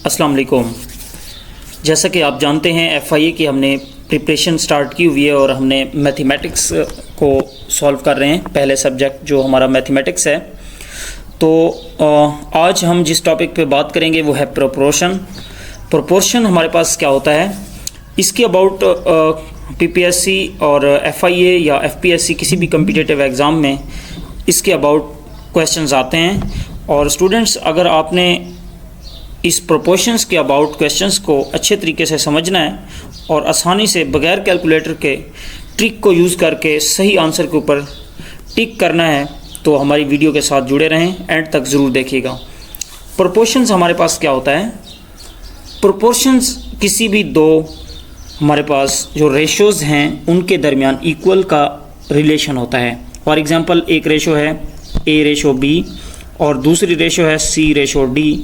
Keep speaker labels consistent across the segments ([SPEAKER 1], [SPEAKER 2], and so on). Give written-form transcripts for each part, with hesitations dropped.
[SPEAKER 1] अस्सलाम वालेकुम। जैसा कि आप जानते हैं FIA की हमने प्रिपरेशन स्टार्ट की हुई है और हमने मैथमेटिक्स को सॉल्व कर रहे हैं। पहले सब्जेक्ट जो हमारा मैथमेटिक्स है, तो आज हम जिस टॉपिक पे बात करेंगे वो है प्रोपोर्शन। प्रोपोर्शन हमारे पास क्या होता है, इसके अबाउट PPSC और FIA या FPSC किसी भी कम्पिटिटिव एग्ज़ाम में इसके अबाउट क्वेश्चंस आते हैं। और स्टूडेंट्स, अगर आपने इस प्रोपोर्शंस के अबाउट क्वेश्चंस को अच्छे तरीके से समझना है और आसानी से बगैर कैलकुलेटर के ट्रिक को यूज़ करके सही आंसर के ऊपर टिक करना है, तो हमारी वीडियो के साथ जुड़े रहें, एंड तक ज़रूर देखिएगा। प्रोपोर्शंस हमारे पास क्या होता है, प्रोपोर्शंस किसी भी दो हमारे पास जो रेशोज़ हैं उनके दरमियान इक्वल का रिलेशन होता है। फॉर एग्ज़ाम्पल, एक रेशो है A/B और दूसरी रेशो है C/D।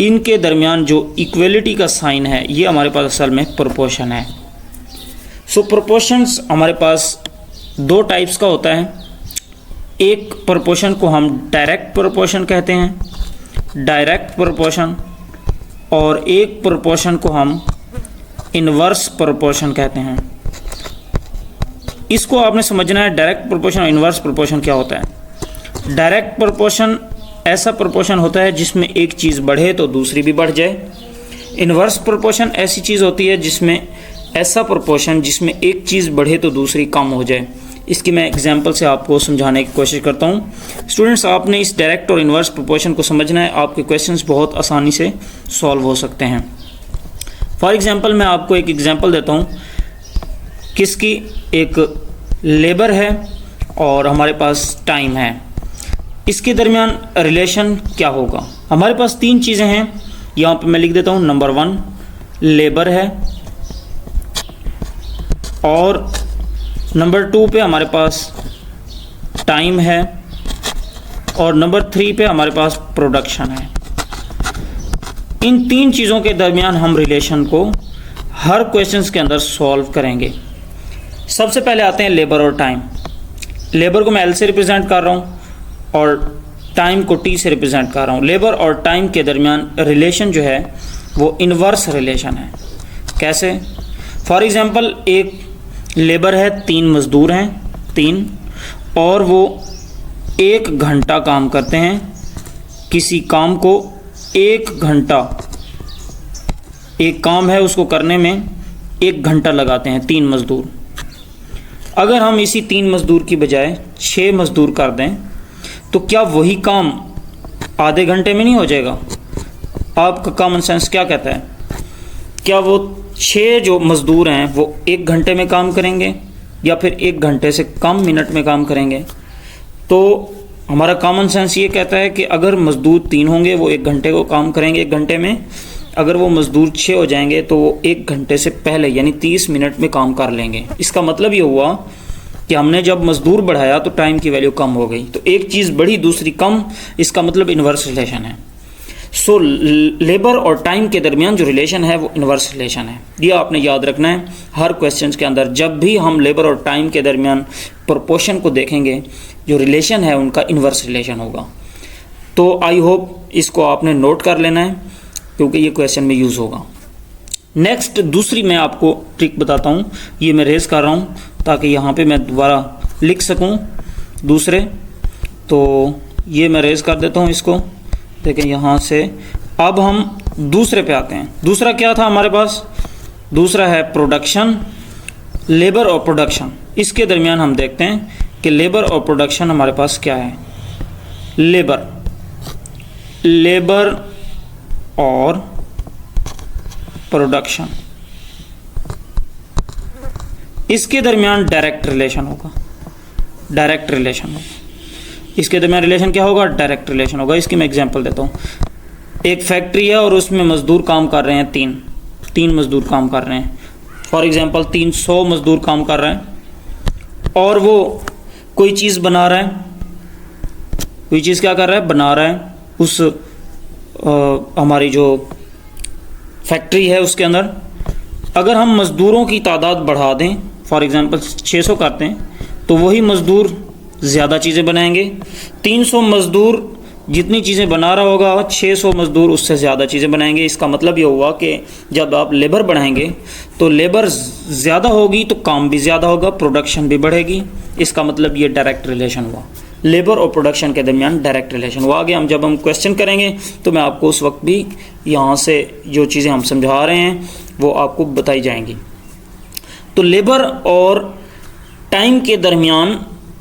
[SPEAKER 1] इनके दरमियान जो इक्वलिटी का साइन है ये हमारे पास असल में प्रोपोर्शन है। सो प्रोपोर्शंस हमारे पास दो टाइप्स का होता है। एक प्रोपोर्शन को हम डायरेक्ट प्रोपोर्शन कहते हैं, डायरेक्ट प्रोपोर्शन, और एक प्रोपोर्शन को हम इन्वर्स प्रोपोर्शन कहते हैं। इसको आपने समझना है, डायरेक्ट प्रोपोर्शन और इन्वर्स प्रोपोर्शन क्या होता है। डायरेक्ट प्रोपोर्शन ऐसा प्रोपोर्शन होता है जिसमें एक चीज़ बढ़े तो दूसरी भी बढ़ जाए। इन्वर्स प्रोपोर्शन ऐसी चीज़ होती है जिसमें ऐसा प्रोपोर्शन जिसमें एक चीज़ बढ़े तो दूसरी कम हो जाए। इसकी मैं एग्जांपल से आपको समझाने की कोशिश करता हूँ। स्टूडेंट्स, आपने इस डायरेक्ट और इन्वर्स प्रोपोर्शन को समझना है, आपके क्वेश्चंस बहुत आसानी से सॉल्व हो सकते हैं। फॉर एग्जांपल, मैं आपको एक एग्जांपल देता हूँ किसकी, एक लेबर है और हमारे पास टाइम है। इसके दरमियान रिलेशन क्या होगा। हमारे पास तीन चीज़ें हैं, यहाँ पे मैं लिख देता हूँ। नंबर 1 लेबर है, और नंबर 2 पे हमारे पास टाइम है, और नंबर 3 पे हमारे पास प्रोडक्शन है। इन तीन चीज़ों के दरमियान हम रिलेशन को हर क्वेश्चंस के अंदर सॉल्व करेंगे। सबसे पहले आते हैं लेबर और टाइम। लेबर को मैं L से रिप्रेजेंट कर रहा हूँ और टाइम को T से रिप्रेजेंट कर रहा हूँ। लेबर और टाइम के दरमियान रिलेशन जो है वो इन्वर्स रिलेशन है। कैसे? फॉर एग्जांपल, एक लेबर है, 3 मज़दूर हैं, 3, और वो 1 घंटा काम करते हैं। किसी काम को 1 घंटा, एक काम है उसको करने में 1 घंटा लगाते हैं 3 मज़दूर। अगर हम इसी 3 मज़दूर की बजाय 6 मज़दूर कर दें तो क्या वही काम आधे घंटे में नहीं हो जाएगा? आपका कॉमन सेंस क्या कहता है? क्या वो 6 जो मज़दूर हैं वो 1 घंटे में काम करेंगे या फिर 1 घंटे से कम मिनट में काम करेंगे? तो हमारा कॉमन सेंस ये कहता है कि अगर मज़दूर 3 होंगे वो 1 घंटे को काम करेंगे 1 घंटे में। अगर वो मज़दूर 6 हो जाएंगे तो वो 1 घंटे से पहले यानी 30 मिनट में काम कर लेंगे। इसका मतलब ये हुआ कि हमने जब मज़दूर बढ़ाया तो टाइम की वैल्यू कम हो गई। तो एक चीज़ बढ़ी दूसरी कम, इसका मतलब इन्वर्स रिलेशन है। सो लेबर और टाइम के दरमियान जो रिलेशन है वो इन्वर्स रिलेशन है। ये आपने याद रखना है हर क्वेश्चन के अंदर। जब भी हम लेबर और टाइम के दरमियान प्रोपोर्शन को देखेंगे, जो रिलेशन है उनका इन्वर्स रिलेशन होगा। तो आई होप इसको आपने नोट कर लेना है क्योंकि ये क्वेश्चन में यूज़ होगा। नेक्स्ट, दूसरी मैं आपको ट्रिक बताता हूँ। ये मैं रेज कर रहा हूँ ताकि यहाँ पे मैं दोबारा लिख सकूँ दूसरे। तो ये मैं रेज कर देता हूँ इसको। देखें यहाँ से अब हम दूसरे पे आते हैं। दूसरा क्या था हमारे पास? दूसरा है प्रोडक्शन। लेबर और प्रोडक्शन, इसके दरमियान हम देखते हैं कि लेबर और प्रोडक्शन हमारे पास क्या है। लेबर और प्रोडक्शन, इसके दरमियान डायरेक्ट रिलेशन होगा। डायरेक्ट रिलेशन होगा, इसके दरमियान रिलेशन क्या होगा? डायरेक्ट रिलेशन होगा। इसकी मैं एग्जांपल देता हूँ। एक फैक्ट्री है और उसमें मज़दूर काम कर रहे हैं, 3 मज़दूर काम कर रहे हैं। फॉर एग्जांपल 300 मज़दूर काम कर रहे हैं और वो कोई चीज़ बना रहा है। कोई चीज़ क्या कर रहा है? बना रहा है। उस हमारी जो फैक्ट्री है उसके अंदर अगर हम मज़दूरों की तादाद बढ़ा दें, फॉर एग्जांपल 600 करते हैं, तो वही मज़दूर ज़्यादा चीज़ें बनाएंगे। 300 मज़दूर जितनी चीज़ें बना रहा होगा 600 मज़दूर उससे ज़्यादा चीज़ें बनाएंगे। इसका मतलब ये हुआ कि जब आप लेबर बढ़ाएंगे तो लेबर ज़्यादा होगी तो काम भी ज़्यादा होगा, प्रोडक्शन भी बढ़ेगी। इसका मतलब ये डायरेक्ट रिलेशन हुआ, लेबर और प्रोडक्शन के दरमियान डायरेक्ट रिलेशन हुआ। आगे जब हम क्वेश्चन करेंगे तो मैं आपको उस वक्त भी यहाँ से जो चीज़ें हम समझा रहे हैं वो आपको बताई जाएंगी। तो लेबर और टाइम के दरमियान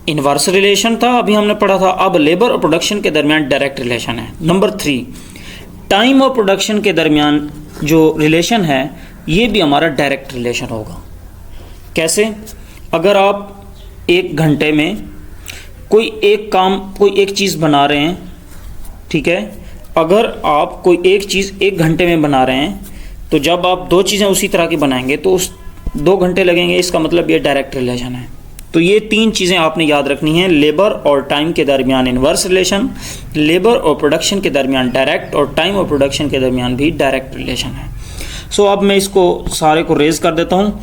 [SPEAKER 1] इन्वर्स रिलेशन था, अभी हमने पढ़ा था। अब लेबर और प्रोडक्शन के दरमियान डायरेक्ट रिलेशन है। नंबर 3, टाइम और प्रोडक्शन के दरमियान जो रिलेशन है ये भी हमारा डायरेक्ट रिलेशन होगा। कैसे? अगर आप 1 घंटे में कोई एक चीज़ बना रहे हैं, ठीक है, अगर आप कोई एक चीज़ 1 घंटे में बना रहे हैं तो जब आप 2 चीज़ें उसी तरह की बनाएंगे तो उस 2 घंटे लगेंगे। इसका मतलब ये डायरेक्ट रिलेशन है। तो ये 3 चीज़ें आपने याद रखनी है, लेबर और टाइम के दरमियान इन्वर्स रिलेशन, लेबर और प्रोडक्शन के दरमियान डायरेक्ट, और टाइम और प्रोडक्शन के दरमियान भी डायरेक्ट रिलेशन है। सो अब मैं इसको सारे को रेज कर देता हूँ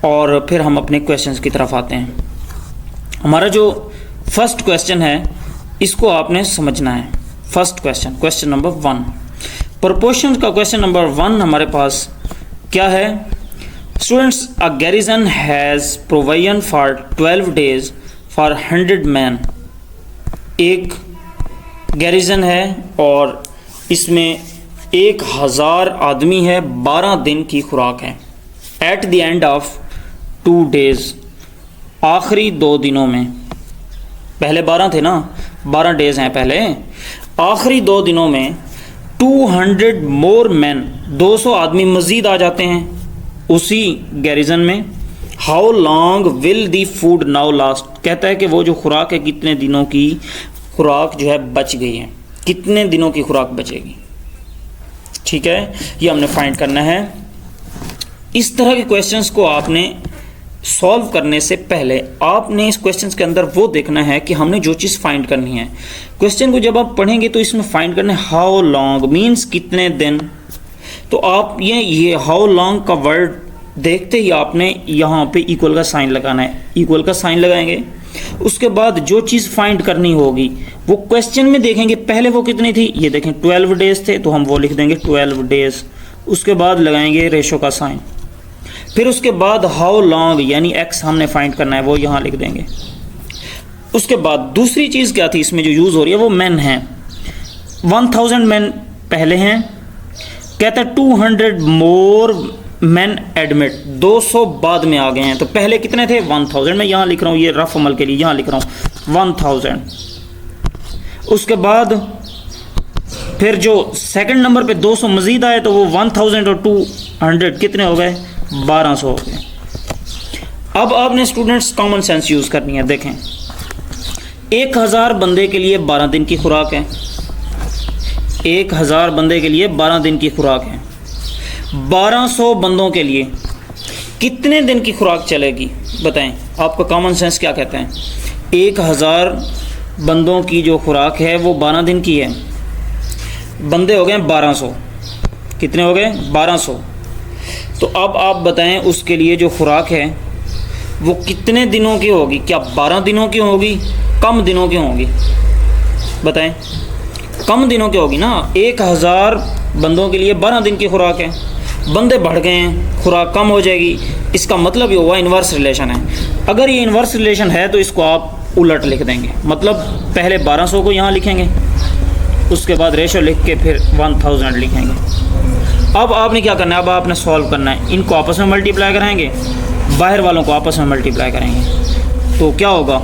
[SPEAKER 1] और फिर हम अपने क्वेश्चंस की तरफ आते हैं। हमारा जो फर्स्ट क्वेश्चन है इसको आपने समझना है। फर्स्ट क्वेश्चन नंबर 1, प्रोपोर्शन का क्वेश्चन नंबर 1 हमारे पास क्या है? Students, a garrison has provision for 12 days for 100 men। एक गैरिजन है और इसमें 1000 आदमी है, 12 दिन की खुराक है। At the end of 2 days, आखिरी 2 दिनों में, पहले 12 थे ना, 12 डेज हैं पहले, आखिरी 2 दिनों में 200 मोर मैन, 200 आदमी मज़ीद आ जाते हैं उसी गैरिजन में। How long will the food now last? कहता है कि वो जो खुराक है कितने दिनों की खुराक जो है बच गई है, कितने दिनों की खुराक बचेगी। ठीक है, ये हमने फाइंड करना है। इस तरह के क्वेश्चंस को आपने सॉल्व करने से पहले आपने इस क्वेश्चंस के अंदर वो देखना है कि हमने जो चीज़ फाइंड करनी है। क्वेश्चन को जब आप पढ़ेंगे तो इसमें फाइंड करना है हाउ लॉन्ग मीन्स कितने दिन। तो आप ये हाउ लॉन्ग का वर्ड देखते ही आपने यहाँ पे इक्वल का साइन लगाना है। इक्वल का साइन लगाएंगे, उसके बाद जो चीज़ फाइंड करनी होगी वो क्वेश्चन में देखेंगे। पहले वो कितनी थी, ये देखें 12 डेज थे तो हम वो लिख देंगे 12 डेज। उसके बाद लगाएंगे रेशो का साइन, फिर उसके बाद हाउ लॉन्ग यानी एक्स हमने फाइंड करना है वो यहाँ लिख देंगे। उसके बाद दूसरी चीज़ क्या थी इसमें जो यूज़ हो रही है वो मैन है। 1000 मैन पहले हैं, कहता है 200 मोर मैन एडमिट, 200 बाद में आ गए हैं। तो पहले कितने थे 1000, मैं यहाँ लिख रहा हूँ, ये रफ अमल के लिए यहाँ लिख रहा हूँ 1000। उसके बाद फिर जो सेकंड नंबर पे 200 मज़ीद आए तो वो 1000 और 200 कितने हो गए 1200 हो गए। अब आपने स्टूडेंट्स कॉमन सेंस यूज़ करनी है। देखें 1000 बंदे के लिए 12 दिन की खुराक है, 1000 बंदे के लिए 12 दिन की खुराक है। 1200 बंदों के लिए कितने दिन की खुराक चलेगी बताएं? आपका कॉमन सेंस क्या कहता है? 1000 बंदों की जो खुराक है वो 12 दिन की है, बंदे हो गए 1200, कितने हो गए 1200। तो अब आप बताएं उसके लिए जो खुराक है वो कितने दिनों की होगी? क्या 12 दिनों की होगी, कम दिनों की होगी? बताएं, कम दिनों की होगी ना। 1000 बंदों के लिए 12 दिन की खुराक है, बंदे बढ़ गए हैं, खुराक कम हो जाएगी। इसका मतलब ये हुआ इन्वर्स रिलेशन है। अगर ये इन्वर्स रिलेशन है तो इसको आप उलट लिख देंगे, मतलब पहले 1200 को यहाँ लिखेंगे, उसके बाद रेशो लिख के फिर 1000 लिखेंगे। अब आपने क्या करना है, अब आपने सॉल्व करना है। इनको आपस में मल्टीप्लाई कराएंगे, बाहर वालों को आपस में मल्टीप्लाई करेंगे तो क्या होगा,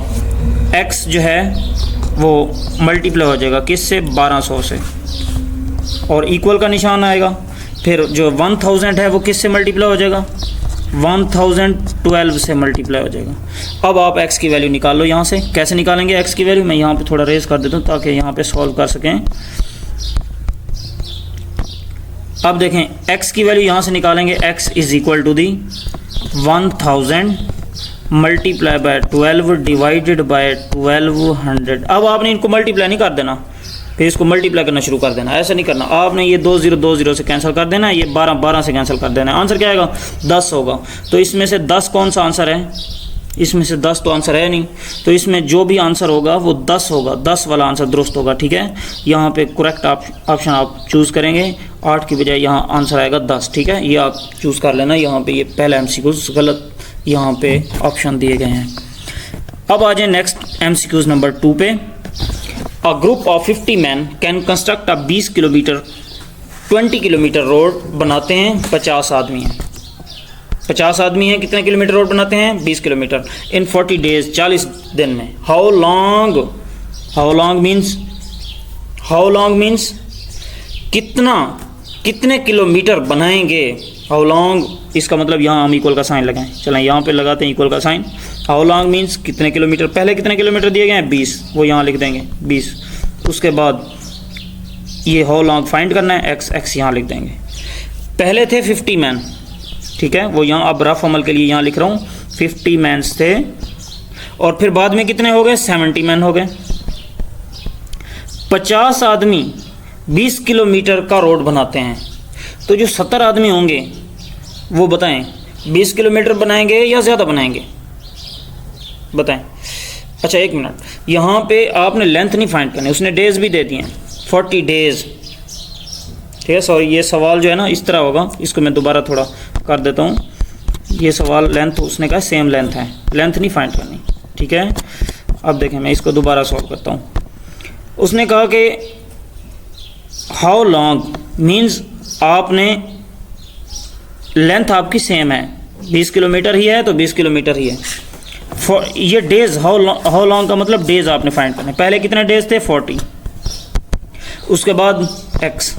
[SPEAKER 1] x जो है वो मल्टीप्लाई हो जाएगा किससे 1200 से, और इक्वल का निशान आएगा। फिर जो 1000 है वो किससे मल्टीप्लाई हो जाएगा 1012 से मल्टीप्लाई हो जाएगा। अब आप x की वैल्यू निकाल लो यहाँ से। कैसे निकालेंगे x की वैल्यू, मैं यहाँ पे थोड़ा रेज कर देता हूँ ताकि यहाँ पे सॉल्व कर सकें। अब देखें x की वैल्यू यहाँ से निकालेंगे, x is equal to the 1000 multiply by 12 divided by 1200। अब आपने इनको मल्टीप्लाई नहीं कर देना, फिर इसको मल्टीप्लाई करना शुरू कर देना, ऐसा नहीं करना। आपने ये 20 से कैंसिल कर देना, ये 12 से कैंसिल कर देना। आंसर क्या आएगा 10 होगा। तो इसमें से 10 कौन सा आंसर है इसमें से 10 तो आंसर है नहीं, तो इसमें जो भी आंसर होगा वो 10 होगा, 10 वाला आंसर दुरुस्त होगा। ठीक है, यहाँ पे करेक्ट ऑप्शन आप चूज़ करेंगे, 8 की बजाय यहाँ आंसर आएगा 10। ठीक है, ये आप चूज़ कर लेना। यहाँ पे ये पहला MCQs गलत यहाँ पे ऑप्शन दिए गए हैं। अब आ जाए नेक्स्ट MCQs नंबर 2 पे। A group of 50 man can construct a 20 kilometre 20 kilometre road बनाते हैं। 50 आदमी हैं, 50 आदमी हैं, कितने किलोमीटर रोड बनाते हैं? 20 किलोमीटर इन 40 डेज, 40 दिन में। हाउ लॉन्ग मीन्स कितने किलोमीटर बनाएंगे। हाउ लॉन्ग इसका मतलब यहाँ हम इक्वल का साइन लगाएं। चलें यहाँ पे लगाते हैं इक्वल का साइन। हाउ लॉन्ग मीन्स कितने किलोमीटर, पहले कितने किलोमीटर दिए गए हैं? 20, वो यहाँ लिख देंगे 20। उसके बाद ये हाउ लॉन्ग फाइंड करना है, x यहाँ लिख देंगे। पहले थे 50 मैन, ठीक है, वो यहाँ अब रफ अमल के लिए यहाँ लिख रहा हूँ 50 मैन्स थे। और फिर बाद में कितने हो गए? 70 मैन हो गए। 50 आदमी 20 किलोमीटर का रोड बनाते हैं, तो जो 70 आदमी होंगे वो बताएं 20 किलोमीटर बनाएंगे या ज़्यादा बनाएंगे, बताएं। अच्छा एक मिनट, यहाँ पे आपने लेंथ नहीं फाइंड करनी, उसने डेज भी दे दिए हैं 40 डेज। ठीक है, सॉरी ये सवाल जो है ना इस तरह होगा, इसको मैं दोबारा थोड़ा कर देता हूँ। ये सवाल लेंथ उसने कहा सेम लेंथ है, लेंथ नहीं फाइंड करनी। ठीक है, अब देखें मैं इसको दोबारा सॉल्व करता हूँ। उसने कहा कि हाउ लॉन्ग मीन्स आपने लेंथ आपकी सेम है, 20 किलोमीटर ही है तो 20 किलोमीटर ही है। ये डेज हाउ लॉन्ग का मतलब डेज आपने फाइंड करने। पहले कितने डेज थे? 40। उसके बाद x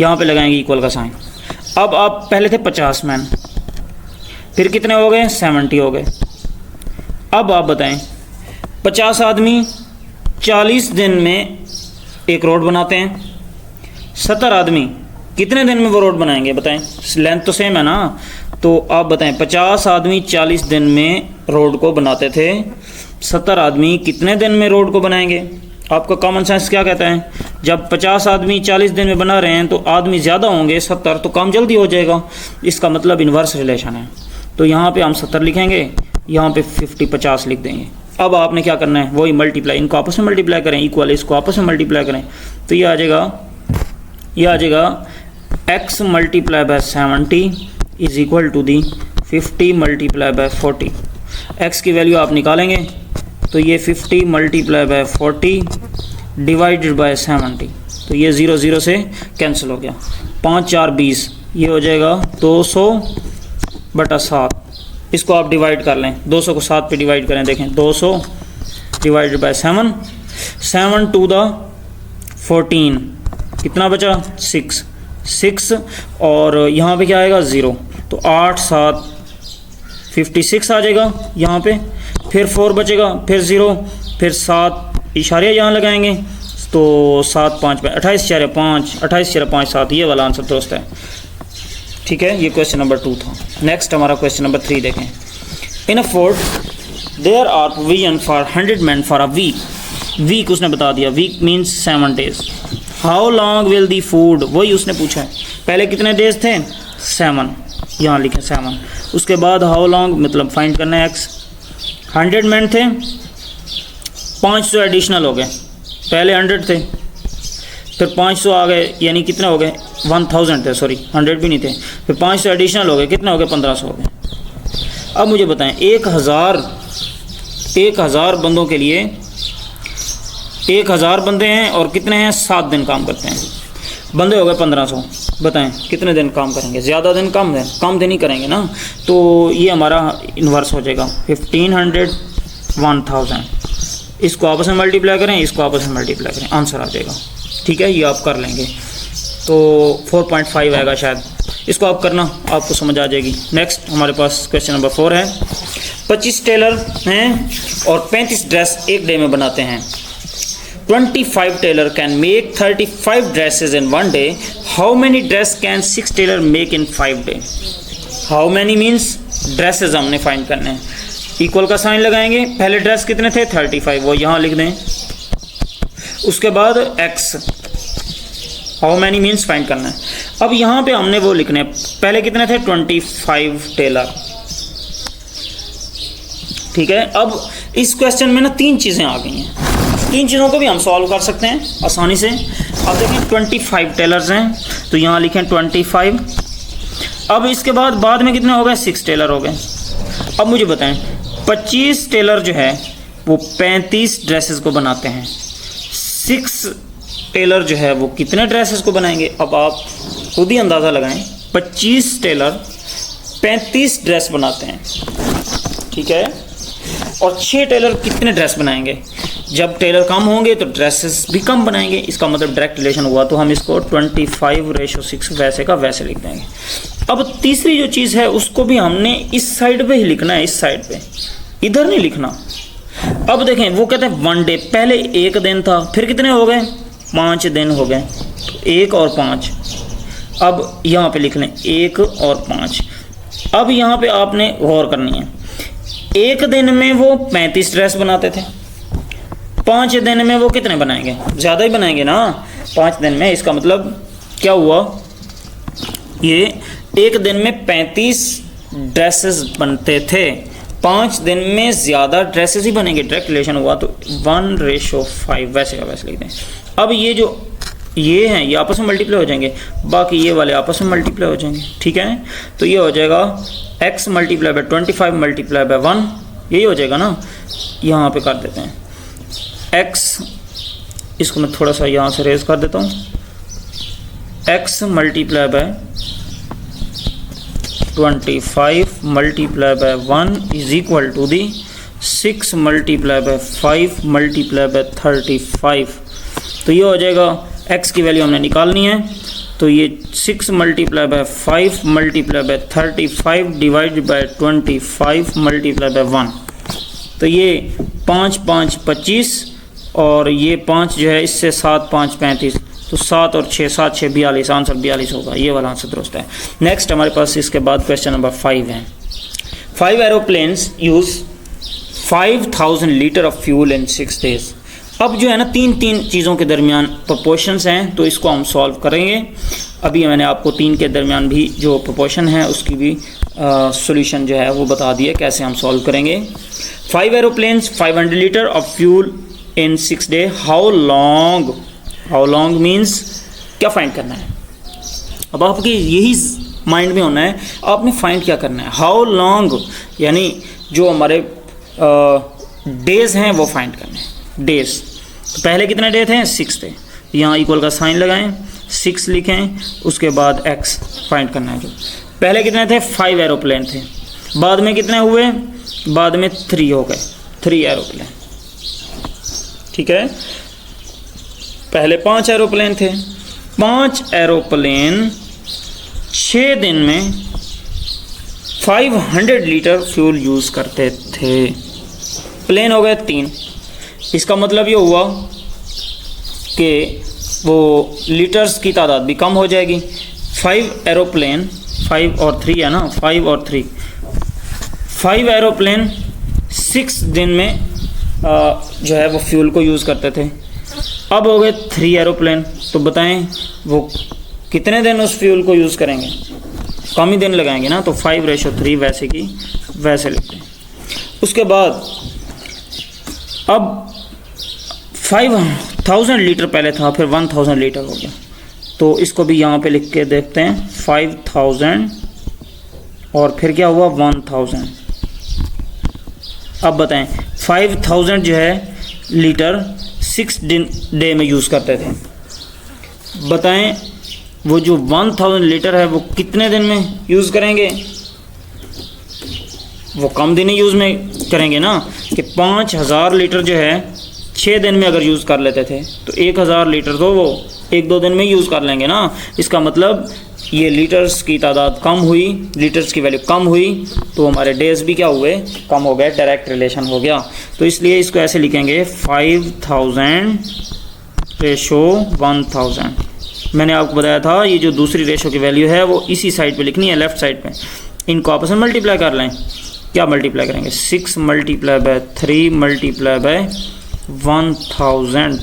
[SPEAKER 1] यहाँ पे लगाएंगे इक्वल का साइन। अब आप पहले थे 50 मैन, फिर कितने हो गए? 70 हो गए। अब आप बताएं 50 आदमी 40 दिन में एक रोड बनाते हैं, 70 आदमी कितने दिन में वो रोड बनाएंगे बताएं? लेंथ तो सेम है ना, तो आप बताएं 50 आदमी 40 दिन में रोड को बनाते थे, 70 आदमी कितने दिन में रोड को बनाएंगे? आपका कॉमन सेंस क्या कहता है? जब 50 आदमी 40 दिन में बना रहे हैं तो आदमी ज़्यादा होंगे 70, तो काम जल्दी हो जाएगा। इसका मतलब इन्वर्स रिलेशन है। तो यहाँ पे हम 70 लिखेंगे, यहाँ पे 50 50 लिख देंगे। अब आपने क्या करना है? वही मल्टीप्लाई, इनको आपस में मल्टीप्लाई करें, इक्वल इसको आपस में मल्टीप्लाई करें, तो ये आ जाएगा x multiply by 70 is equal to the 50 multiply by 40। x की वैल्यू आप निकालेंगे तो ये 50 मल्टीप्लाई बाय 40 डिवाइडेड बाय 70, तो ये 0 0 से कैंसिल हो गया। 5 4 20, ये हो जाएगा 200/7। इसको आप डिवाइड कर लें, 200 को 7 पे डिवाइड करें, देखें 200 डिवाइडेड बाय 7 टू द 14, कितना बचा? 6 और यहाँ पे क्या आएगा? 0, तो 8 7 56 आ जाएगा यहाँ पे, फिर 4 बचेगा, फिर 0, फिर 7 इशारे यहाँ लगाएंगे, तो 7 5 पे 28/5 7, ये वाला आंसर दुरुस्त है। ठीक है, ये क्वेश्चन नंबर 2 था। नेक्स्ट हमारा क्वेश्चन नंबर 3 देखें। In a fort there are provision for 100 man for a week उसने बता दिया, week means 7 days. How long will the food, वही उसने पूछा है। पहले कितने डेज थे? 7, यहाँ लिखें 7। उसके बाद हाउ लॉन्ग मतलब फाइंड करना है x। 100 मैन थे, 500 एडिशनल हो गए, पहले 100 थे फिर 500 आ गए, यानी कितने हो गए? 1000 थे, सॉरी 100 भी नहीं थे, फिर 500 एडिशनल हो गए, कितने हो गए? 1500 हो गए। अब मुझे बताएं 1000 बंदों के लिए 1000 बंदे हैं और कितने हैं? 7 दिन काम करते हैं, बंदे हो गए 1500। बताएं कितने दिन काम करेंगे? ज़्यादा दिन कम दिन ही करेंगे ना, तो ये हमारा इन्वर्स हो जाएगा 1500 1000। इसको आपस में मल्टीप्लाई करें, इसको आपस में मल्टीप्लाई करें, आंसर आ जाएगा। ठीक है, ये आप कर लेंगे तो 4.5 आएगा शायद। इसको आप करना, आपको समझ आ जाएगी। नेक्स्ट हमारे पास क्वेश्चन नंबर 4 है। 25 टेलर हैं और 35 ड्रेस एक डे में बनाते हैं। 25 tailor can make 35 dresses in 1 day. How many dress can 6 tailor make in 5 day? How many means dresses हमने फाइंड करने हैं। इक्वल का साइन लगाएंगे, पहले ड्रेस कितने थे? 35, वो यहाँ लिख दें। उसके बाद x, how many means find करना है। अब यहाँ पे हमने वो लिखने, पहले कितने थे? 25 टेलर, ठीक है। अब इस क्वेश्चन में ना 3 चीज़ें आ गई हैं, 3 चीज़ों को भी हम सॉल्व कर सकते हैं आसानी से। अब देखें 25 टेलर्स हैं तो यहाँ लिखें 25। अब इसके बाद में कितने हो गए, 6 टेलर हो गए। अब मुझे बताएं 25 टेलर जो है वो 35 ड्रेसेस को बनाते हैं, 6 टेलर जो है वो कितने ड्रेसेस को बनाएंगे। अब आप खुद ही अंदाज़ा लगाएं, 25 टेलर 35 ड्रेस बनाते हैं, ठीक है, और 6 टेलर कितने ड्रेस बनाएंगे। जब टेलर कम होंगे तो ड्रेसेस भी कम बनाएंगे, इसका मतलब डायरेक्ट रिलेशन हुआ। तो हम इसको 25/6 वैसे का वैसे लिख देंगे। अब तीसरी जो चीज़ है उसको भी हमने इस साइड पे ही लिखना है, इस साइड पे, इधर नहीं लिखना। अब देखें वो कहते हैं 1 डे, पहले 1 दिन था, फिर कितने हो गए, 5 दिन हो गए, 1 और 5। अब यहाँ पे लिख लें 1 और 5। अब यहाँ पे आपने गौर करनी है, 1 दिन में वो 35 ड्रेस बनाते थे, 5 दिन में वो कितने बनाएंगे, ज़्यादा ही बनाएंगे ना 5 दिन में। इसका मतलब क्या हुआ, ये 1 दिन में 35 ड्रेसेस बनते थे, 5 दिन में ज़्यादा ड्रेसेस ही बनेंगे, डायरेक्ट रिलेशन हुआ। तो 1/5 वैसे का वैसे लिख दें। अब ये हैं ये आपस में मल्टीप्लाई हो जाएंगे, बाकी ये वाले आपस में मल्टीप्लाई हो जाएंगे, ठीक है। तो ये हो जाएगा x × 25 × 1, यही हो जाएगा ना। यहाँ पे कर देते हैं x, इसको मैं थोड़ा सा यहाँ से रेज कर देता हूँ, x × 25 × 1 इज इक्वल टू दी 6 × 5 × 35। तो ये हो जाएगा, x की वैल्यू हमने निकालनी है, तो ये 6 × 5 × 35 डिवाइड बाय 25 × 1। तो ये 5 5 25 और ये 5 जो है इससे 7 5 35, तो 7 और 6 7 6 42, आंसर 42 होगा, ये वाला आंसर दुरुस्त है। नेक्स्ट हमारे पास इसके बाद क्वेश्चन नंबर 5 है। 5 aeroplanes use 5000 litre of fuel in 6 days. अब जो है ना 3 चीज़ों के दरमियान प्रोपोर्शंस हैं, तो इसको हम सॉल्व करेंगे। अभी मैंने आपको 3 के दरमियान भी जो प्रोपोर्शन है उसकी भी सॉल्यूशन जो है वो बता दिया कैसे हम सॉल्व करेंगे। 5 aeroplanes 500 litre of fuel in 6 day, how long means क्या फाइंड करना है। अब आपके यही माइंड में होना है, आपने फाइंड क्या करना है, हाउ लॉन्ग, यानी जो हमारे डेज हैं वो फाइंड करने हैं, डेज। तो पहले कितने डे थे, 6 थे, यहाँ इक्वल का साइन लगाएं, 6 लिखें, उसके बाद x फाइंड करना है। जो पहले कितने थे, 5 एरोप्लेन थे, बाद में कितने हुए, बाद में 3 हो गए, 3 एरोप्लेन, ठीक है। पहले 5 एरोप्लेन थे, 5 एरोप्लेन 6 दिन में 500 लीटर फ्यूल यूज़ करते थे, प्लेन हो गए 3। इसका मतलब ये हुआ कि वो लीटर्स की तादाद भी कम हो जाएगी। 5 एरोप्लेन, 5 और 3 है ना, 5 और 3, 5 एरोप्लेन 6 दिन में जो है वो फ्यूल को यूज़ करते थे। अब हो गए 3 एरोप्लेन, तो बताएं वो कितने दिन उस फ्यूल को यूज़ करेंगे, कम ही दिन लगाएंगे ना, तो 5/3 वैसे की वैसे लिखते हैं। उसके बाद अब 5000 लीटर पहले था, फिर 1000 लीटर हो गया, तो इसको भी यहाँ पे लिख के देखते हैं, 5000 और फिर क्या हुआ 1000। अब बताएं 5000 जो है लीटर 6 डे में यूज़ करते थे, बताएं वो जो 1000 लीटर है वो कितने दिन में यूज़ करेंगे, वो कम दिन ही यूज़ में करेंगे ना, कि 5000 लीटर जो है 6 दिन में अगर यूज़ कर लेते थे तो 1000 लीटर तो वो 1-2 दिन में यूज़ कर लेंगे ना। इसका मतलब ये लीटर्स की तादाद कम हुई, लीटर्स की वैल्यू कम हुई, तो हमारे डेज भी क्या हुए, कम हो गए, डायरेक्ट रिलेशन हो गया। तो इसलिए इसको ऐसे लिखेंगे 5000/1000। मैंने आपको बताया था ये जो दूसरी रेशो की वैल्यू है वो इसी साइड पे लिखनी है, लेफ़्ट साइड पे। इनको आपस में मल्टीप्लाई कर लें, क्या मल्टीप्लाई करेंगे, 6 × 3 × 1000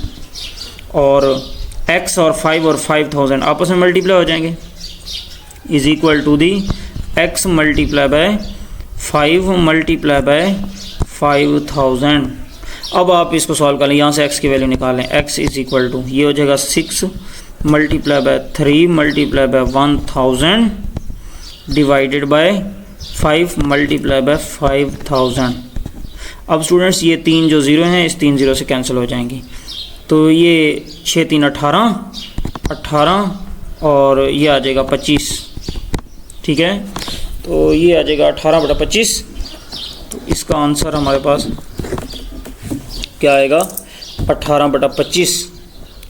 [SPEAKER 1] और x और 5 और 5000 आपस में मल्टीप्लाई हो जाएंगे, is equal to the x × 5 × 5000। अब आप इसको सॉल्व कर लें, यहाँ से x की वैल्यू निकालें। x इज इक्वल टू, ये हो जाएगा 6 multiply bye 3 multiply by 1000 divided by 5 multiply bye 5000। अब स्टूडेंट्स ये 3 जो ज़ीरो हैं इस 3 ज़ीरो से कैंसिल हो जाएंगी, तो ये 6 3 18 और ये आ जाएगा 25। ठीक है, तो ये आ जाएगा 18/25। तो इसका आंसर हमारे पास क्या आएगा, 18/25।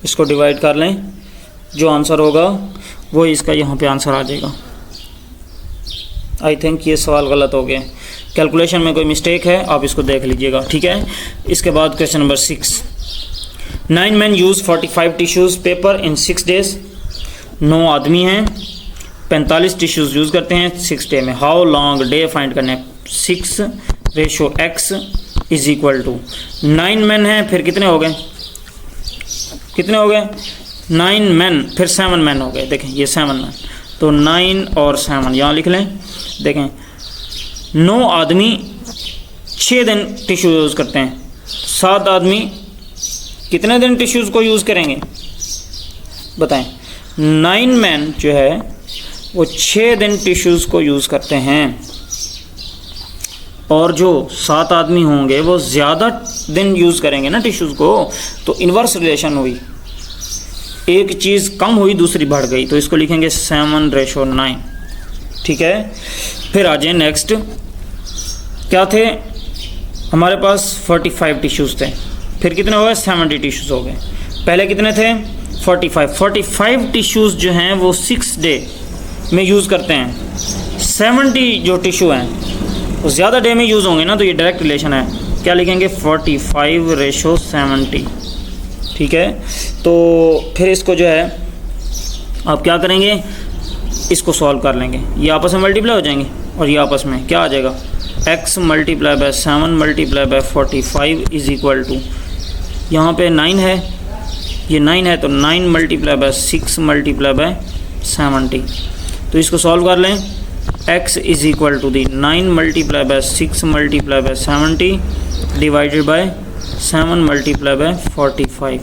[SPEAKER 1] इसको डिवाइड कर लें, जो आंसर होगा वो इसका यहाँ पे आंसर आ जाएगा। आई थिंक ये सवाल गलत हो गया, कैलकुलेशन में कोई मिस्टेक है, आप इसको देख लीजिएगा। ठीक है, इसके बाद question number 6। 9 men use 45 tissues paper in 6 days। 9 आदमी हैं, 45 टिश्यूज़ यूज़ करते हैं 6 डे में। हाउ लॉन्ग डे फाइंड करने, 6/x is equal to 9 men हैं, फिर कितने हो गए, 9 men, फिर 7 men हो गए। देखें ये 7 men, तो 9 और 7 यहाँ लिख लें। देखें 9 आदमी 6 दिन टिश्यू यूज़ करते हैं, 7 आदमी कितने दिन टिश्यूज़ को यूज़ करेंगे बताएं। 9 men जो है वो 6 दिन टिश्यूज़ को यूज़ करते हैं, और जो 7 आदमी होंगे वो ज़्यादा दिन यूज़ करेंगे ना टिश्यूज़ को, तो इन्वर्स रिलेशन हुई, एक चीज़ कम हुई दूसरी बढ़ गई, तो इसको लिखेंगे 7/9। ठीक है, फिर आ जाए नेक्स्ट। क्या थे हमारे पास 45 टिश्यूज़ थे, फिर कितने हो गए 70 टिश्यूज़ हो गए। पहले कितने थे 45 टिश्यूज़ जो हैं वो 6 डे में यूज़ करते हैं। 70 जो टिश्यू हैं वो ज़्यादा डे में यूज़ होंगे ना, तो ये डायरेक्ट रिलेशन है। क्या लिखेंगे 45/70। ठीक है, तो फिर इसको जो है आप क्या करेंगे, इसको सॉल्व कर लेंगे, ये आपस में मल्टीप्लाई हो जाएंगे और ये आपस में क्या आ जाएगा, x multiply by 7 multiply by 45 is equal to, यहाँ पे 9 है, ये 9 है तो 9 मल्टीप्लाई बाय 6 मल्टीप्लाई बाय 70। तो इसको सॉल्व कर लें, x is equal to the 9 multiply by 6 multiply by 70 divided by 7 multiply by 45।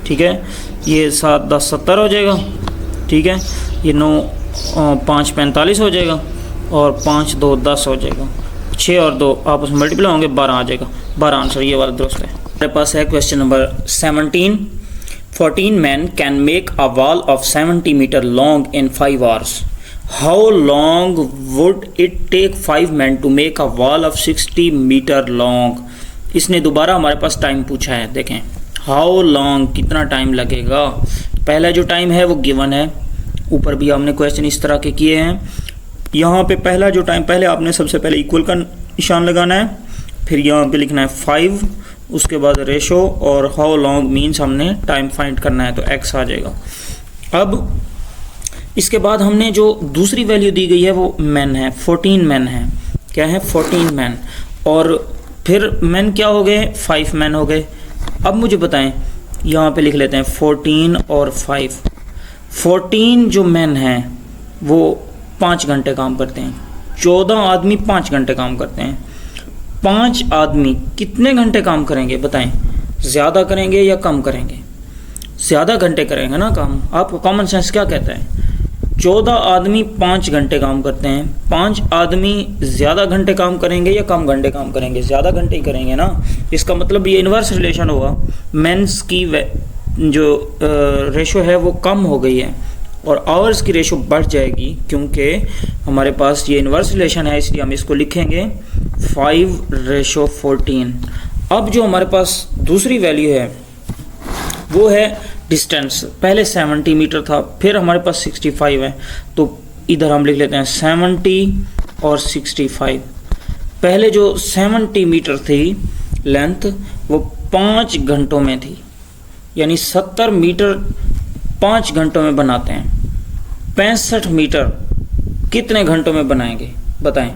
[SPEAKER 1] ठीक है, ये 7 10 70 हो जाएगा। ठीक है, ये 9 5 45 हो जाएगा और 5 2 10 हो जाएगा, 6 और 2 आपस में मल्टीप्लाई होंगे 12 आ जाएगा। 12 आंसर ये वाला दुरुस्त है। हमारे पास है question number 17। 14 men can make a wall of 70 meter long in 5 hours. How long would it take 5 men to make a wall of 60 meter long? इसने दोबारा हमारे पास टाइम पूछा है। देखें हाउ लॉन्ग, कितना टाइम लगेगा। पहला जो टाइम है वो गिवन है, ऊपर भी हमने क्वेश्चन इस तरह के किए हैं। यहाँ पे पहला जो टाइम, पहले आपने सबसे पहले इक्वल का निशान लगाना है, फिर यहाँ पे लिखना है 5, उसके बाद रेशो और हाउ लॉन्ग मीन्स हमने टाइम फाइंड करना है, तो x आ जाएगा। अब इसके बाद हमने जो दूसरी वैल्यू दी गई है वो मैन है, 14 मैन है। क्या है 14 मैन, और फिर मैन क्या हो गए 5 मैन हो गए। अब मुझे बताएं, यहाँ पे लिख लेते हैं 14 और 5। 14 जो मैन हैं वो 5 घंटे काम करते हैं, 14 आदमी 5 घंटे काम करते हैं। 5 आदमी कितने घंटे काम करेंगे बताएं, ज़्यादा करेंगे या कम करेंगे? ज़्यादा घंटे करेंगे ना काम। आपको कॉमन सेंस क्या कहता है? 14 आदमी 5 घंटे काम करते हैं, 5 आदमी ज़्यादा घंटे काम करेंगे या कम घंटे काम करेंगे? ज़्यादा घंटे ही करेंगे ना। इसका मतलब ये इन्वर्स रिलेशन होगा, मेंस की जो रेशो है वो कम हो गई है और आवर्स की रेशो बढ़ जाएगी, क्योंकि हमारे पास ये इन्वर्स रिलेशन है, इसलिए हम इसको लिखेंगे 5/14। अब जो हमारे पास दूसरी वैल्यू है वो है डिस्टेंस। पहले 70 मीटर था, फिर हमारे पास 65 है, तो इधर हम लिख लेते हैं 70 और 65। पहले जो 70 मीटर थी लेंथ वो 5 घंटों में थी, यानी 70 मीटर 5 घंटों में बनाते हैं। 65 मीटर कितने घंटों में बनाएंगे बताएं?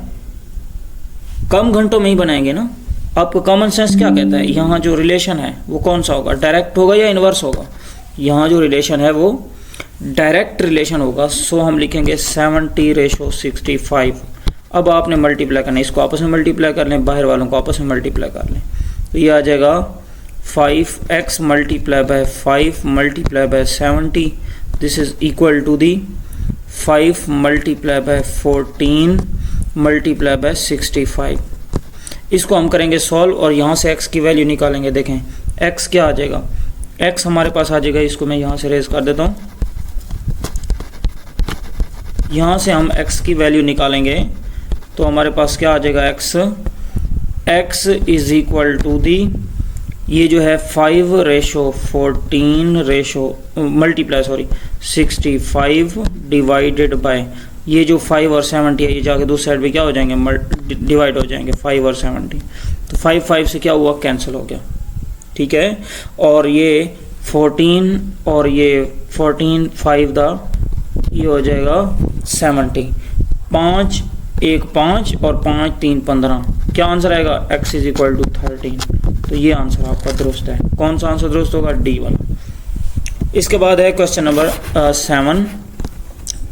[SPEAKER 1] कम घंटों में ही बनाएंगे ना। आपको कॉमन सेंस क्या कहता है? यहाँ जो रिलेशन है वो कौन सा होगा, डायरेक्ट होगा या इन्वर्स होगा? यहाँ जो रिलेशन है वो डायरेक्ट रिलेशन होगा, सो हम लिखेंगे 70/65। अब आपने मल्टीप्लाई करना है, इसको आपस में मल्टीप्लाई कर लें, बाहर वालों को आपस में मल्टीप्लाई कर लें, तो ये आ जाएगा 5x multiply by 5 multiply by 70, this is equal to the 5 multiply by 14 multiply by 65। इसको हम करेंगे सॉल्व और यहाँ से x की वैल्यू निकालेंगे। देखें x क्या आ जाएगा, x हमारे पास आ जाएगा, इसको मैं यहाँ से रेज कर देता हूँ। यहाँ से हम x की वैल्यू निकालेंगे तो हमारे पास क्या आ जाएगा, x is equal to the, ये जो है 5:14 मल्टीप्लाई 65 डिवाइडेड बाय, ये जो 5 और 70 है ये जाके दूसरी साइड पे क्या हो जाएंगे, डिवाइड हो जाएंगे 5 और 70, तो 5 से क्या हुआ, कैंसिल हो गया, ठीक है। और ये 14 और ये 14 5 ये हो जाएगा 70, 5 1 5 और 5 3 15, क्या आंसर आएगा, x इज इक्वल टू 13। तो ये आंसर आपका दुरुस्त है। कौन सा आंसर दुरुस्त होगा, डी वाला। इसके बाद है क्वेश्चन नंबर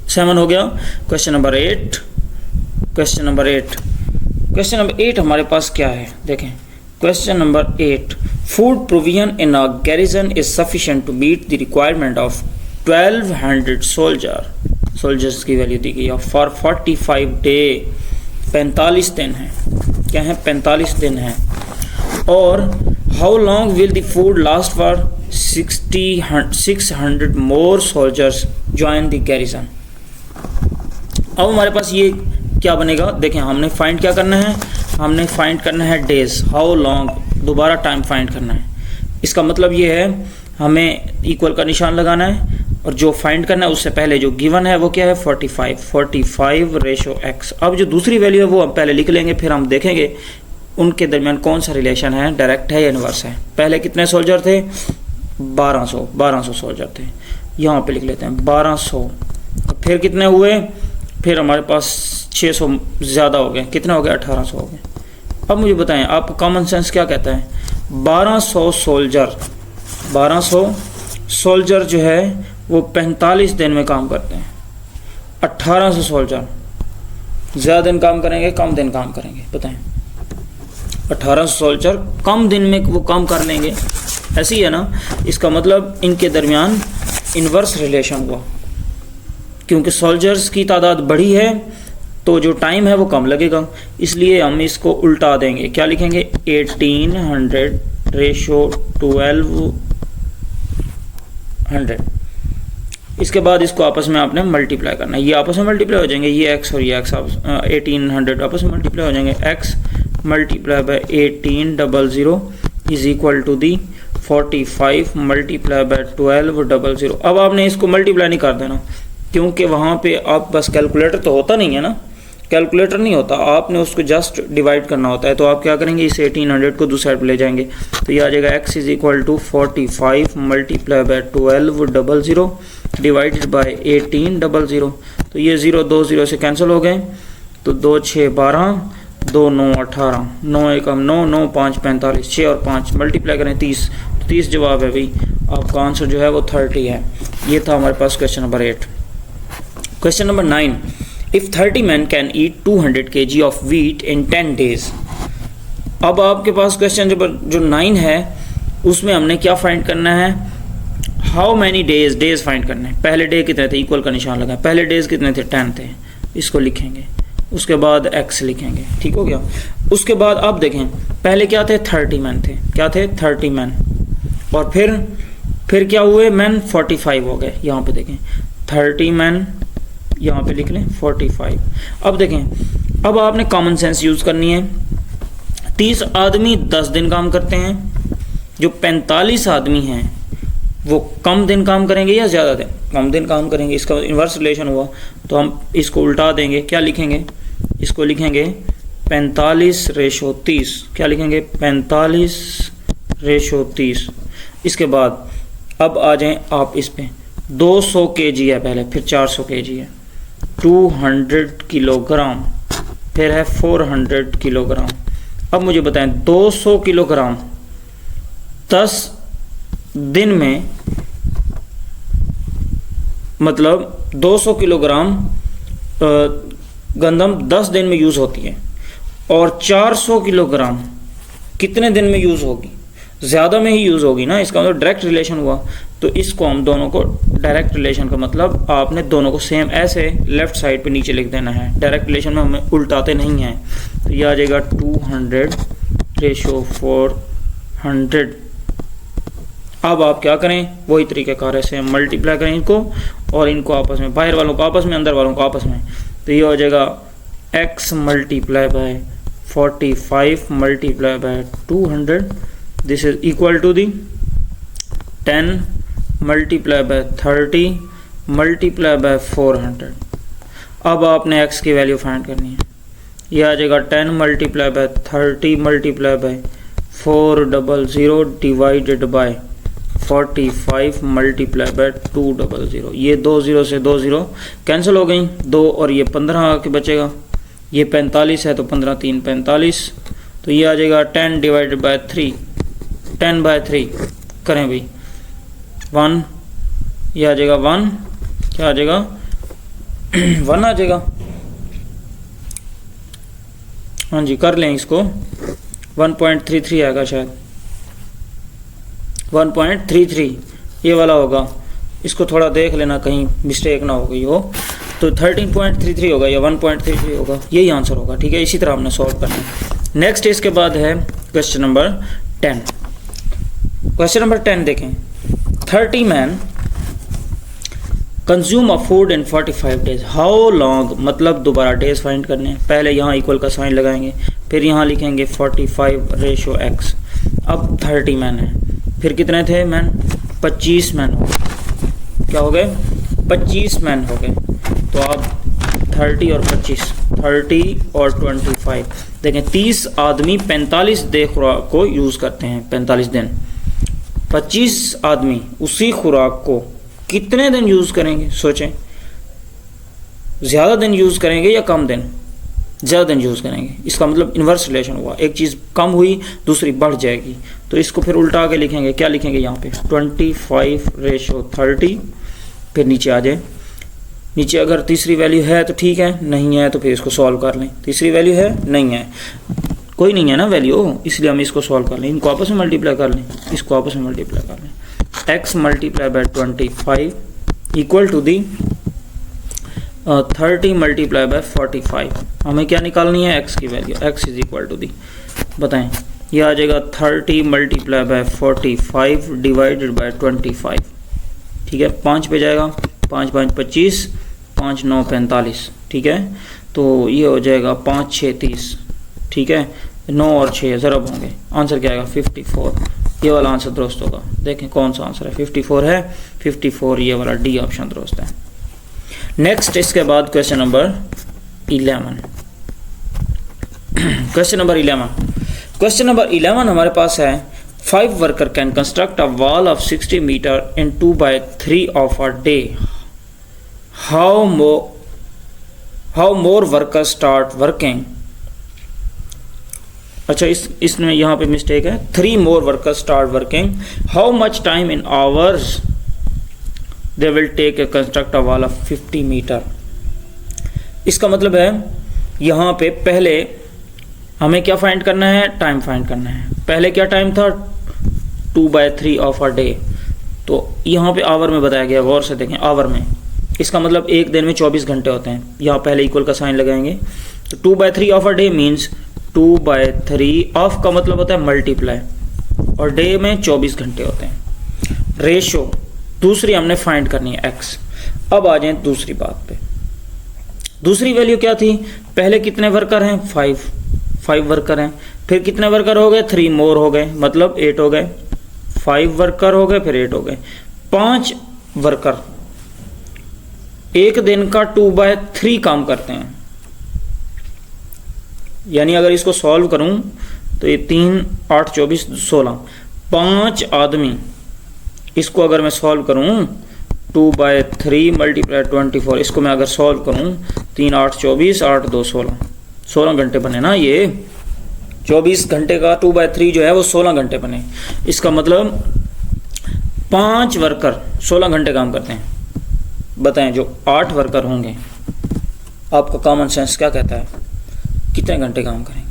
[SPEAKER 1] 7 हो गया। क्वेश्चन नंबर 8, क्वेश्चन नंबर 8 हमारे पास क्या है, देखें question number 8, food provision in a garrison is sufficient to meet the requirement of 1200 soldiers की वैल्यू दी गई है फॉर 45 डे, 45 दिन है, क्या है 45 दिन है। और how long will the food last for 600 more soldiers join the garrison. अब हमारे पास ये क्या बनेगा, देखें हमने फाइंड क्या करना है, हमने फाइंड करना है डेज, हाउ लॉन्ग, दोबारा टाइम फाइंड करना है। इसका मतलब ये है हमें इक्वल का निशान लगाना है और जो फाइंड करना है उससे पहले जो गिवन है वो क्या है 45/x। अब जो दूसरी वैल्यू है वो हम पहले लिख लेंगे, फिर हम देखेंगे उनके दरमियान कौन सा रिलेशन है, डायरेक्ट है या इनवर्स है। पहले कितने सोल्जर थे, 1200 सोल्जर थे, यहाँ पे लिख लेते हैं 1200। फिर कितने हुए, फिर हमारे पास 600 ज़्यादा हो गए, कितने हो गए 1800 हो गए। अब मुझे बताएं आप कॉमन सेंस क्या कहता है, 1200 सोल्जर जो है वो 45 दिन में काम करते हैं, 1800 सोल्जर ज़्यादा दिन काम करेंगे कम दिन काम करेंगे, बताएं 1800 सोल्जर कम दिन में वो काम कर लेंगे, ऐसी ही है ना। इसका मतलब इनके दरमियान इन्वर्स रिलेशन हुआ, क्योंकि सोल्जर्स की तादाद बढ़ी है तो जो टाइम है वो कम लगेगा, इसलिए हम इसको उल्टा देंगे, क्या लिखेंगे 1800/1200। इसके बाद इसको आपस में आपने मल्टीप्लाई करना है, ये आपस में मल्टीप्लाई हो जाएंगे, ये x और ये x 1800 आपस में मल्टीप्लाई हो जाएंगे, x multiply by 1800 is equal to the 45 multiply by 1200। अब आपने इसको मल्टीप्लाई नहीं कर देना, क्योंकि वहाँ पे आप बस कैलकुलेटर तो होता नहीं है ना, कैलकुलेटर नहीं होता, आपने उसको जस्ट डिवाइड करना होता है। तो आप क्या करेंगे, इस 1800 को दूसरी साइड पर ले जाएंगे, तो ये आ जाएगा x is equal to 45 multiply by 1200 divided by 1800। तो ये 0 2 0 से कैंसिल हो गए, तो 2 6 12 2 9 18 9 1 9 9 5 45 6 और 5 मल्टीप्लाई करें 30, 30 जवाब है भाई, आपका आंसर जो है वो 30 है। ये था हमारे पास question number 8। Question number 9, if 30 men can eat 200 kg of wheat in 10 days। अब आपके पास क्वेश्चन जो 9 है उसमें हमने क्या फाइंड करना है, हाउ मैनी डेज फाइंड करना है। पहले डे कितने थे, इक्वल का निशान लगाए, पहले डेज कितने थे 10 थे, इसको लिखेंगे, उसके बाद x लिखेंगे, ठीक हो गया। उसके बाद अब देखें पहले क्या थे 30 मैन थे, क्या थे 30 मैन, और फिर क्या हुए मैन 45 हो गए, यहाँ पे देखें 30 मैन, यहाँ पे लिख लें 45। अब देखें अब आपने कॉमन सेंस यूज़ करनी है, 30 आदमी 10 दिन काम करते हैं, जो 45 आदमी हैं वो कम दिन काम करेंगे या ज़्यादा दिन, कम दिन काम करेंगे, इसका इन्वर्स रिलेशन हुआ। तो हम इसको उल्टा देंगे, क्या लिखेंगे, इसको लिखेंगे 45/30, क्या लिखेंगे 45/30। इसके बाद अब आ जाएं आप इस पे, 200 kg है पहले, फिर 400 kg है, 200 किलोग्राम, फिर है 400 किलोग्राम। अब मुझे बताएं 200 किलोग्राम 10 दिन में, मतलब 200 किलोग्राम गंदम 10 दिन में यूज़ होती है और 400 किलोग्राम कितने दिन में यूज़ होगी? ज़्यादा में ही यूज़ होगी ना, इसका मतलब डायरेक्ट रिलेशन हुआ। तो इसको हम दोनों को डायरेक्ट रिलेशन का मतलब आपने दोनों को सेम ऐसे लेफ्ट साइड पे नीचे लिख देना है। डायरेक्ट रिलेशन में हमें उल्टाते नहीं हैं। तो ये आ जाएगा 200/400। अब आप क्या करें, वही तरीक़ाकार से मल्टीप्लाई करें इनको और इनको आपस में, बाहर वालों को आपस में, अंदर वालों को आपस में। तो ये हो जाएगा x multiply by 45 multiply by 200, this is equal to the 10 multiply by 30 multiply by 400। अब आपने x की वैल्यू फाइंड करनी है। ये आ जाएगा 10 multiply by 30 multiply by 400 divided by 45 multiply by 200। ये 2 0 से 2 0 कैंसिल हो गई, 2 और ये 15 आके बचेगा। ये 45 है तो 15 3 45। तो ये आ जाएगा 10 डिवाइडेड बाय 3, 10/3 करें भाई 1, ये आ जाएगा 1, क्या आ जाएगा 1 आ जाएगा। हाँ जी कर लें इसको, 1.33 आएगा शायद, 1.33 ये वाला होगा। इसको थोड़ा देख लेना कहीं मिस्टेक ना हो गई हो। तो 13.33 होगा या 1.33 होगा, यही आंसर होगा। ठीक है, इसी तरह हमने सॉल्व करना है। नेक्स्ट इसके बाद है क्वेश्चन नंबर 10। क्वेश्चन नंबर 10 देखें, 30 man consume a food in 45 days, how long, मतलब दोबारा डेज फाइंड करने हैं। पहले यहाँ इक्वल का साइन लगाएंगे, फिर यहाँ लिखेंगे 45/x। अब 30 मैन है, फिर कितने थे मैन, 25 मैन हो गए। क्या हो गए, 25 मैन हो गए। तो आप 30 और 25, 30 और 25 देखें, 30 आदमी 45 दिन खुराक को यूज़ करते हैं, 45 दिन। 25 आदमी उसी खुराक को कितने दिन यूज़ करेंगे, सोचें। ज़्यादा दिन यूज़ करेंगे या कम दिन, ज़्यादा दिन यूज़ करेंगे। इसका मतलब इन्वर्स रिलेशन हुआ, एक चीज़ कम हुई दूसरी बढ़ जाएगी। तो इसको फिर उल्टा के लिखेंगे, क्या लिखेंगे यहाँ पे 25/30, फिर नीचे आ जाए। नीचे अगर तीसरी वैल्यू है तो ठीक है, नहीं है तो फिर इसको सॉल्व कर लें। तीसरी वैल्यू है, नहीं है, कोई नहीं है ना वैल्यू, इसलिए हम इसको सॉल्व कर लें। इनको आपस में मल्टीप्लाई कर लें, इसको आपस में मल्टीप्लाई कर लें। x multiply by 25 equal to the 30 multiply by 45। हमें क्या निकालनी है, x की value, x is equal to the, बताएं, ये आ जाएगा 30 मल्टीप्लाई बाय 45 डिवाइडेड बाय 25। ठीक है, 5 पे जाएगा, 5 5 25, 5 9 45। ठीक है, तो ये हो जाएगा 5 6 30। ठीक है, 9 और 6 ज़रब होंगे, आंसर क्या आएगा 54। ये वाला आंसर दुरुस्त होगा। देखें कौन सा आंसर है, 54 है, 54 ये वाला डी ऑप्शन दुरुस्त है। नेक्स्ट इसके बाद क्वेश्चन नंबर 11। क्वेश्चन नंबर 11 हमारे पास है, 5 worker can construct a wall of 60 metre in 2/3 of a day, how more worker start working. अच्छा, इसमें यहाँ पे मिस्टेक है, 3 more worker start working, how much time in hours they will take a construct a wall of 50 metre. इसका मतलब है यहाँ पे पहले हमें क्या फाइंड करना है, टाइम फाइंड करना है। पहले क्या टाइम था, 2/3 ऑफ अ डे। तो यहाँ पे आवर में बताया गया, गौर से देखें आवर में। इसका मतलब एक दिन में 24 घंटे होते हैं। यहाँ पहले इक्वल का साइन लगाएंगे, तो 2/3 of a day means 2/3 of का मतलब होता है मल्टीप्लाई, और डे में 24 घंटे होते हैं। रेशो दूसरी हमने फाइंड करनी है x। अब आ जाए दूसरी बात पे। दूसरी वैल्यू क्या थी, पहले कितने वर्कर हैं, 5 वर्कर हैं, फिर कितने वर्कर हो गए, 3 मोर हो गए, मतलब 8 हो गए। 5 वर्कर हो गए, फिर 8 हो गए, 5 वर्कर एक दिन का 2/3 काम करते हैं। यानी अगर इसको सॉल्व करूं तो ये 3 8 24 16, 5 आदमी, इसको अगर मैं सॉल्व करूं 2/3 मल्टीप्लाई 24, इसको मैं अगर सॉल्व करूं 3 8 24 8 2 16 घंटे बने ना। ये 24 घंटे का 2/3 जो है वो 16 घंटे बने। इसका मतलब 5 वर्कर 16 घंटे काम करते हैं। बताएं जो 8 वर्कर होंगे आपका कॉमन सेंस क्या कहता है? कितने घंटे काम करेंगे?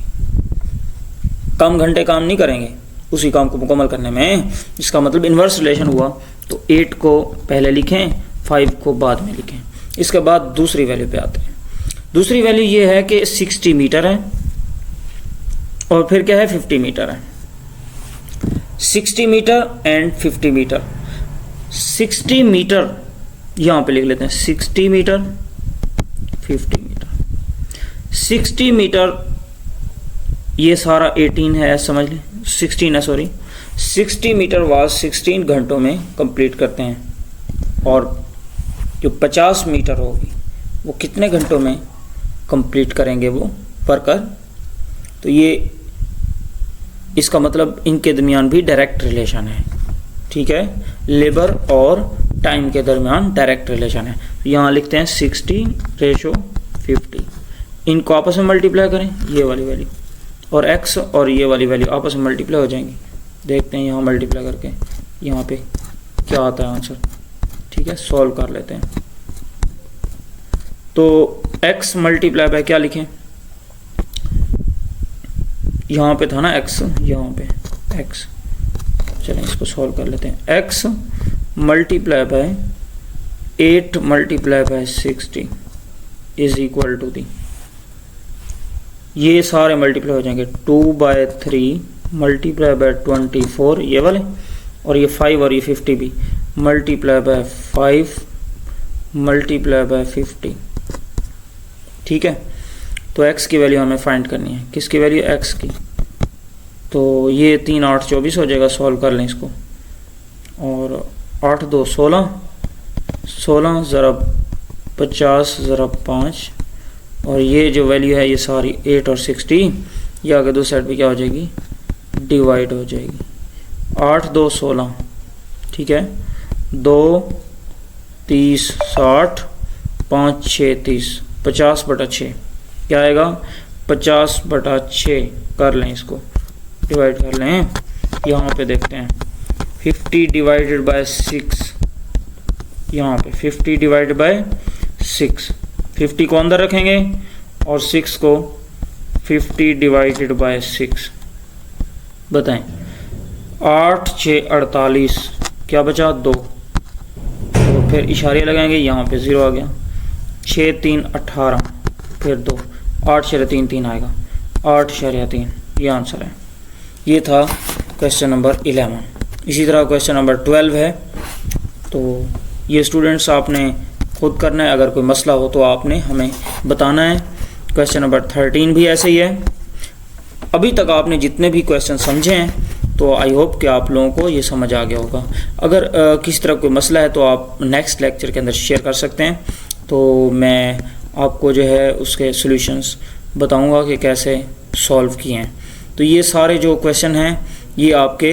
[SPEAKER 1] कम घंटे काम नहीं करेंगे उसी काम को मुकम्मल करने में। इसका मतलब इन्वर्स रिलेशन हुआ, तो 8 को पहले लिखें, 5 को बाद में लिखें। इसके बाद दूसरी वैल्यू पे आते हैं। दूसरी वैल्यू ये है कि 60 मीटर है और फिर क्या है 50 मीटर है। 60 मीटर एंड 50 मीटर। 60 मीटर यहाँ पे लिख लेते हैं, 60 मीटर 50 मीटर। 60 मीटर ये सारा 18 है, समझ लें 16 है, सॉरी 60 मीटर वाज 16 घंटों में कंप्लीट करते हैं, और जो 50 मीटर होगी वो कितने घंटों में कंप्लीट करेंगे वो वर्कर। तो ये इसका मतलब इनके दरमियान भी डायरेक्ट रिलेशन है, ठीक है, लेबर और टाइम के दरमियान डायरेक्ट रिलेशन है। यहाँ लिखते हैं 60:50। इनको आपस में मल्टीप्लाई करें, ये वाली वैल्यू और x और ये वाली वैल्यू आपस में मल्टीप्लाई हो जाएंगी। देखते हैं यहाँ मल्टीप्लाई करके यहाँ पे क्या आता है आंसर, ठीक है, सॉल्व कर लेते हैं। तो x मल्टीप्लाई बाय क्या लिखें, यहाँ पे था ना x, यहाँ पे x, चलें इसको सॉल्व कर लेते हैं। x multiply by 8 multiply by 60 is equal to the, ये सारे मल्टीप्लाई हो जाएंगे 2/3 मल्टीप्लाई बाय 24 ये वाले, और ये 5 और ये 50 भी मल्टीप्लाई बाय 5 मल्टीप्लाई बाय 50, ठीक है। तो x की वैल्यू हमें फाइंड करनी है, किसकी वैल्यू, x की। तो ये 3 8 24 हो जाएगा, सॉल्व कर लें इसको, और 8 2 16, 16 ज़रा 50 ज़रा 5, और ये जो वैल्यू है ये सारी 8 और 60 ये आगे दो साइड पे क्या हो जाएगी, डिवाइड हो जाएगी। 8 2 16, ठीक है, 2 30 60, 5 6 30, 50/6 क्या आएगा, 50/6 कर लें, इसको डिवाइड कर लें। यहाँ पे देखते हैं 50 डिवाइडेड बाय 6, यहाँ पे 50 डिवाइडेड बाय 6, 50 को अंदर रखेंगे और 6 को 50 डिवाइडेड बाय 6, बताएं 8 6 48, क्या बचा 2, तो फिर इशारे लगाएंगे, यहाँ पे 0 आ गया, 6 3 18, फिर 2, 8 6 3 3 आएगा, 8 6 3, ये आंसर है। ये था क्वेश्चन नंबर 11। इसी तरह क्वेश्चन नंबर 12 है, तो ये स्टूडेंट्स आपने खुद करना है, अगर कोई मसला हो तो आपने हमें बताना है। क्वेश्चन नंबर 13 भी ऐसे ही है। अभी तक आपने जितने भी क्वेश्चन समझे हैं तो आई होप कि आप लोगों को ये समझ आ गया होगा। अगर किसी तरह कोई मसला है तो आप नेक्स्ट लेक्चर के अंदर शेयर कर सकते हैं, तो मैं आपको जो है उसके सॉल्यूशंस बताऊंगा कि कैसे सॉल्व किए हैं। तो ये सारे जो क्वेश्चन हैं ये आपके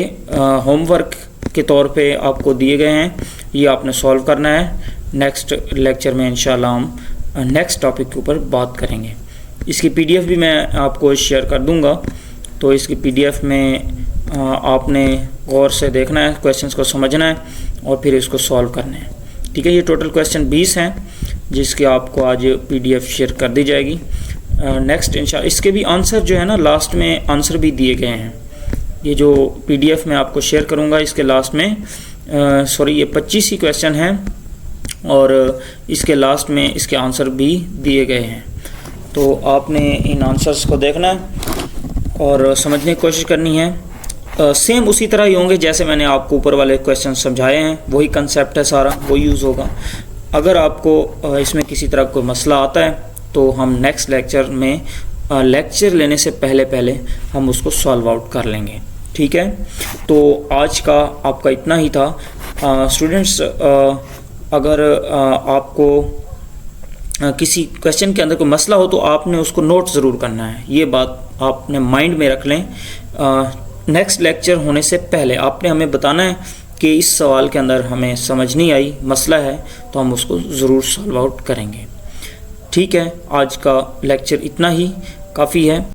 [SPEAKER 1] होमवर्क के तौर पे आपको दिए गए हैं, ये आपने सॉल्व करना है। नेक्स्ट लेक्चर में इंशाल्लाह हम नेक्स्ट टॉपिक के ऊपर बात करेंगे। इसकी पीडीएफ भी मैं आपको शेयर कर दूंगा, तो इसकी पीडीएफ में आपने गौर से देखना है, क्वेश्चंस को समझना है और फिर इसको सॉल्व करना है, ठीक है। ये टोटल क्वेश्चन 20 हैं जिसकी आपको आज पीडीएफ शेयर कर दी जाएगी। नेक्स्ट इंशाल्लाह इसके भी आंसर जो है ना, लास्ट में आंसर भी दिए गए हैं। ये जो पीडीएफ मैं आपको शेयर करूँगा इसके लास्ट में ये 25 ही क्वेश्चन हैं और इसके लास्ट में इसके आंसर भी दिए गए हैं। तो आपने इन आंसर्स को देखना है और समझने की कोशिश करनी है। सेम उसी तरह ही होंगे जैसे मैंने आपको ऊपर वाले क्वेश्चन समझाए हैं, वही कंसेप्ट है सारा, वो यूज़ होगा। अगर आपको इसमें किसी तरह कोई मसला आता है तो हम नेक्स्ट लेक्चर में लेक्चर लेने से पहले हम उसको सॉल्व आउट कर लेंगे, ठीक है। तो आज का आपका इतना ही था स्टूडेंट्स। अगर आपको किसी क्वेश्चन के अंदर कोई मसला हो तो आपने उसको नोट ज़रूर करना है, ये बात आपने माइंड में रख लें। नेक्स्ट लेक्चर होने से पहले आपने हमें बताना है कि इस सवाल के अंदर हमें समझ नहीं आई, मसला है, तो हम उसको ज़रूर सॉल्व आउट करेंगे, ठीक है। आज का लेक्चर इतना ही काफ़ी है।